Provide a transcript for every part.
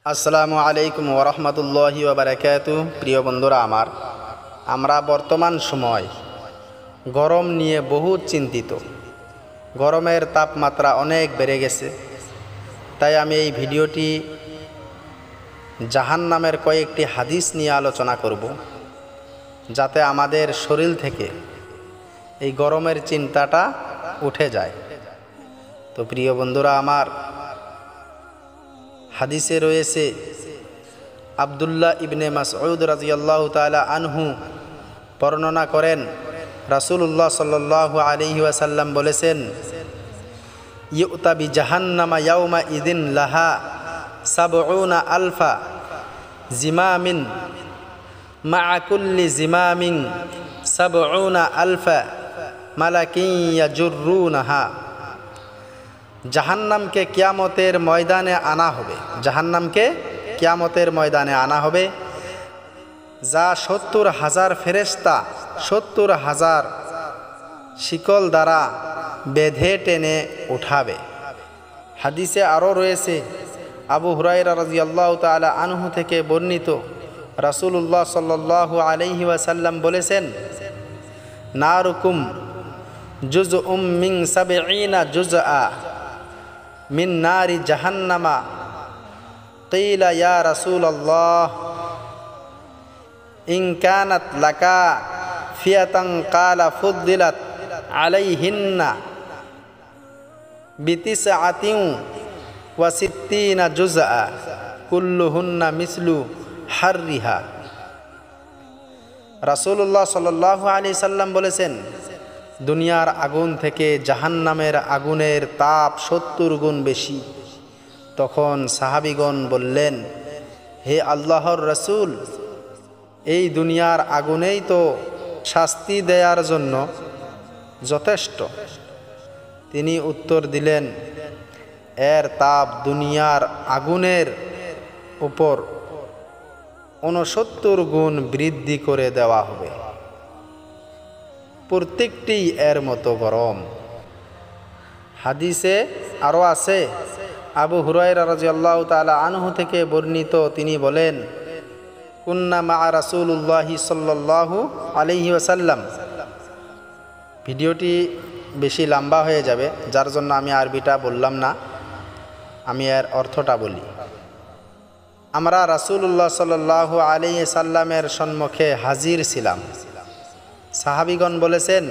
আসসালামু আলাইকুম ওরহমতুল্লাহি ওবারাকাতু। প্রিয় বন্ধুরা আমরা বর্তমান সময় গরম নিয়ে বহু চিন্তিত। গরমের তাপমাত্রা অনেক বেড়ে গেছে। তাই আমি এই ভিডিওটি জাহান্নামের কয়েকটি হাদিস নিয়ে আলোচনা করব, যাতে আমাদের শরীর থেকে এই গরমের চিন্তাটা উঠে যায়। তো প্রিয় বন্ধুরা হাদিসে রয়েছে আব্দুল্লাহ ইবনে মাসউদ রাদিয়াল্লাহু তাআলা আনহু বর্ণনা করেন, রাসূলুল্লাহ সাল্লাল্লাহু আলাইহি ওয়াসাল্লাম বলেছেন, ইউতা বি জাহান্নামা ইয়াউমা ইদিন লাহা সাবউনা আলফা জিমামিন মা'a কুল্লি জিমামিন সাবউনা আলফা মালাকিন ইয়াজুরুনাহা। জাহান্নামকে কিয়ামতের ময়দানে আনা হবে, জাহান্নামকে কিয়ামতের ময়দানে আনা হবে, যা ৭০,০০০ ফেরেশতা ৭০,০০০ শিকল দ্বারা বেঁধে টেনে উঠাবে। হাদিসে আরও রয়েছে, আবু হুরায়রা রাদিয়াল্লাহু তাআলা আনহু থেকে বর্ণিত, রাসূলুল্লাহ সাল্লাল্লাহু আলাইহি ওয়াসাল্লাম বলেছেন, নারুকুম জুজউম মিন সাবঈনা জুজআ মিন নারি জাহান্নামা। কিলা ইয়া রাসূলুল্লাহ ইন কানাত লাকা ফিয়াতান ক্বালা ফুদ্দিলাত আলাইহিন্না বিতিসআতিন ওয়া সিত্তিনা জুজআ কুল্লুহুন্না মিসলু হাররিহা। রাসূলুল্লাহ সাল্লাল্লাহু আলাইহি সাল্লাম বলেছেন, দুনিয়ার আগুন থেকে জাহান্নামের আগুনের তাপ ৭০ গুণ বেশি। তখন সাহাবীগণ বললেন, হে আল্লাহর রাসূল, এই দুনিয়ার আগুনেই তো শাস্তি দেয়ার জন্য যথেষ্ট। তিনি উত্তর দিলেন, এর তাপ দুনিয়ার আগুনের উপর ৬৯ গুণ বৃদ্ধি করে দেওয়া হবে, প্রত্যেকটি এর মতো গরম। হাদিসে আরও আছে, আবু হুরায়রা রাদিয়াল্লাহু তাআলা আনহু থেকে বর্ণিত, তিনি বলেন, কুন্না মা রাসূলুল্লাহি সাল্লাল্লাহু আলাইহি ওয়াসাল্লাম। ভিডিওটি বেশি লম্বা হয়ে যাবে, যার জন্য আমি আরবিটা বললাম না, আমি এর অর্থটা বলি। আমরা রাসূলুল্লাহ সাল্লাল্লাহু আলাইহি সাল্লামের সম্মুখে হাজির ছিলাম। সাহাবীগণ বলেছেন,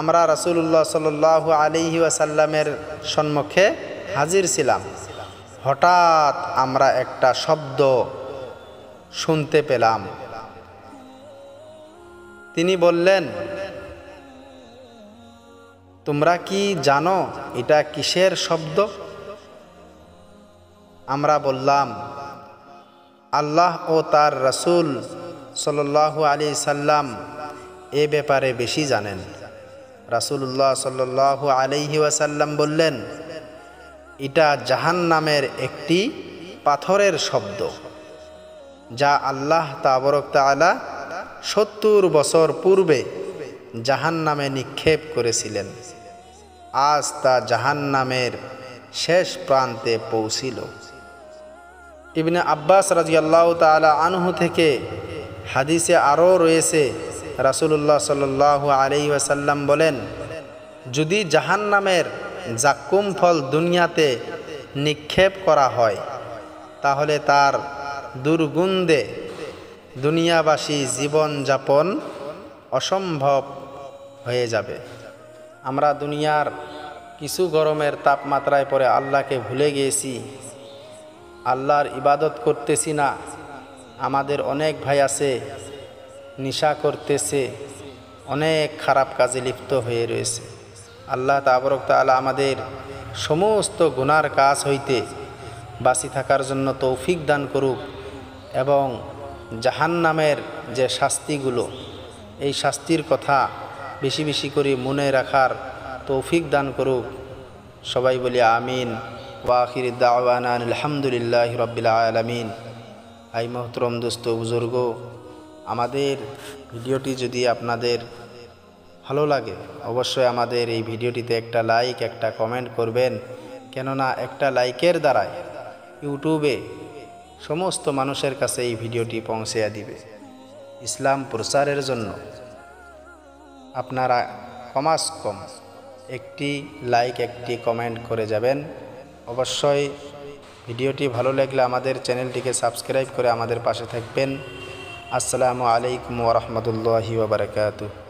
আমরা রাসূলুল্লাহ সাল্লাল্লাহু আলাইহি ওয়াসাল্লামের সম্মুখে হাজির ছিলাম। হঠাৎ আমরা একটা শব্দ শুনতে পেলাম। তিনি বললেন, তোমরা কি জানো এটা কিসের শব্দ? আমরা বললাম, আল্লাহ ও তার রাসূল সাল্লাল্লাহু আলাইহি সাল্লাম এ ব্যাপারে বেশি জানেন। রাসূলুল্লাহ সাল্লাল্লাহু আলাইহি ওয়াসাল্লাম বললেন, এটা জাহান্নামের একটি পাথরের শব্দ, যা আল্লাহ তাবারক তাআলা ৭০ বছর পূর্বে জাহান্নামে নিক্ষেপ করেছিলেন। আজ তা জাহান্নামের শেষ প্রান্তে পৌঁছিল। ইবনে আব্বাস রাদিয়াল্লাহু তাআলা আনহু থেকে হাদিসে আরও রয়েছে, রাসূলুল্লাহ সাল্লাল্লাহু আলাইহি ওয়াসাল্লাম বলেন, যদি জাহান্নামের জাক্কুম ফল দুনিয়াতে নিক্ষেপ করা হয়, তাহলে তার দুর্গন্ধে দুনিয়াবাসী জীবনযাপন অসম্ভব হয়ে যাবে। আমরা দুনিয়ার কিছু গরমের তাপমাত্রায় পরে আল্লাহকে ভুলে গিয়েছি, আল্লাহর ইবাদত করতেছি না। আমাদের অনেক ভাই আছে নেশা করতেছে, অনেক খারাপ কাজে লিপ্ত হয়ে রয়েছে। আল্লাহ তাবারক তাআলা আমাদের সমস্ত গুনার কাজ হইতে বাঁচি থাকার জন্য তৌফিক দান করুক, এবং জাহান্নামের যে শাস্তিগুলো, এই শাস্তির কথা বেশি বেশি করে মনে রাখার তৌফিক দান করুক। সবাই বলি আমিন। ওয়া আখির দাওয়ানা আলহামদুলিল্লাহি রাব্বিল আলামিন। আই মোহতরম দোস্ত বুজুর্গ, আমাদের ভিডিওটি যদি আপনাদের ভালো লাগে, অবশ্যই আমাদের এই ভিডিওটিতে একটা লাইক, একটা কমেন্ট করবেন। কেননা একটা লাইকের দ্বারাই ইউটিউবে সমস্ত মানুষের কাছে এই ভিডিওটি পৌঁছে দিবে। ইসলাম প্রচারের জন্য আপনারা কমাস কম একটি লাইক একটি কমেন্ট করে যাবেন। অবশ্যই ভিডিওটি ভালো লাগলে আমাদের চ্যানেলটিকে সাবস্ক্রাইব করে আমাদের পাশে থাকবেন। আসসালামু আলাইকুম ওয়া রাহমাতুল্লাহি ওয়া বারাকাতুহু।